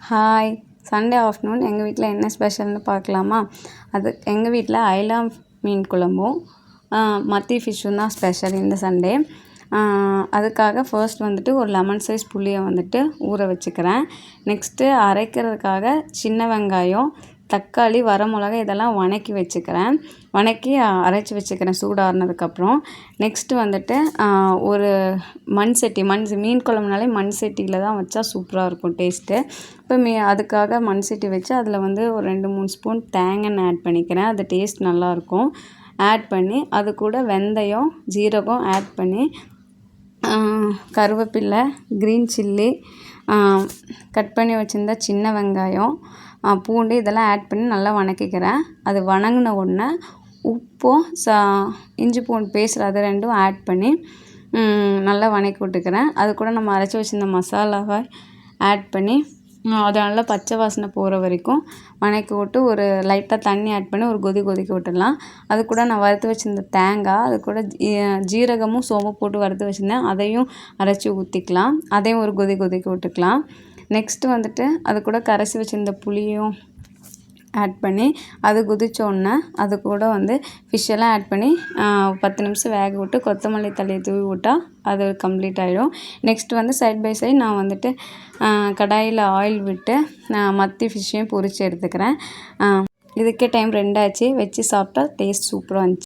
Hi, Sunday afternoon எங்கள் வீட்டில் என்ன ஸ்பெஷல்னு பார்க்கலாமா? அது எங்கள் வீட்டில் ஐலா மீன் குழம்பும் மத்தி ஃபிஷ்ஷும் தான் ஸ்பெஷல் இந்த சண்டே. அதுக்காக ஃபர்ஸ்ட் வந்துட்டு ஒரு லெமன் சைஸ் புளியை வந்துட்டு ஊற வச்சுக்கிறேன். நெக்ஸ்ட்டு அரைக்கிறதுக்காக சின்ன வெங்காயம், தக்காளி, வரமிளகா இதெல்லாம் வணக்கி வச்சுக்கிறேன். வணக்கி அரைச்சி வச்சுக்கிறேன் சூடாறினதுக்கப்புறம். நெக்ஸ்ட்டு வந்துட்டு ஒரு மீன் குழம்புனாலே மண் சட்டியில் தான் வச்சா சூப்பராக இருக்கும் டேஸ்ட்டு. இப்போ அதுக்காக மண் சட்டி வச்சு அதில் வந்து ஒரு 2-3 ஸ்பூன் தேங்காய் ஆட் பண்ணிக்கிறேன். அது டேஸ்ட் நல்லாயிருக்கும். ஆட் பண்ணி அது கூட வெந்தயம், ஜீரகம் ஆட் பண்ணி கருவேப்பிலை, க்ரீன் சில்லி, கட் பண்ணி வச்சுருந்த சின்ன வெங்காயம், பூண்டு இதெல்லாம் ஆட் பண்ணி நல்லா வணக்கிக்கிறேன். அது வணங்கின உடனே உப்பும் இஞ்சி பூண்டு பேஸ்ட் அது ரெண்டும் ஆட் பண்ணி நல்லா வணக்கி விட்டுக்கிறேன். அது கூட நம்ம அரைச்சி வச்சுருந்த மசாலாவை ஆட் பண்ணி அதை நல்லா பச்சை வாசனை போகிற வரைக்கும் வணக்கி விட்டு ஒரு லைட்டாக தண்ணி ஆட் பண்ணி ஒரு கொதிக்க விட்டுடலாம். அது கூட நான் வறுத்து வச்சுருந்த தேங்காய், அது கூட ஜீரகமும் சோம்பு போட்டு வறுத்து வச்சுருந்தேன், அதையும் அரைச்சி ஊற்றிக்கலாம். அதையும் ஒரு கொதிக்க விட்டுக்கலாம். நெக்ஸ்ட்டு வந்துட்டு அது கூட கரைச்சி வச்சுருந்த புளியும் ஆட் பண்ணி அது கொதித்தோடனே அது கூட வந்து ஃபிஷ்ஷெல்லாம் ஆட் பண்ணி 10 நிமிஷம் வேக விட்டு கொத்தமல்லி தழையை தூவி விட்டால் அது கம்ப்ளீட் ஆகிடும். நெக்ஸ்ட் வந்து சைட் பை சைட் நான் வந்துட்டு கடாயில் ஆயில் விட்டு மத்தி ஃபிஷ்ஷையும் பொரித்து எடுத்துக்கிறேன். இதுக்கே டைம் 2 ஆச்சு. வச்சு சாப்பிட்டா டேஸ்ட் சூப்பராக இருந்துச்சு.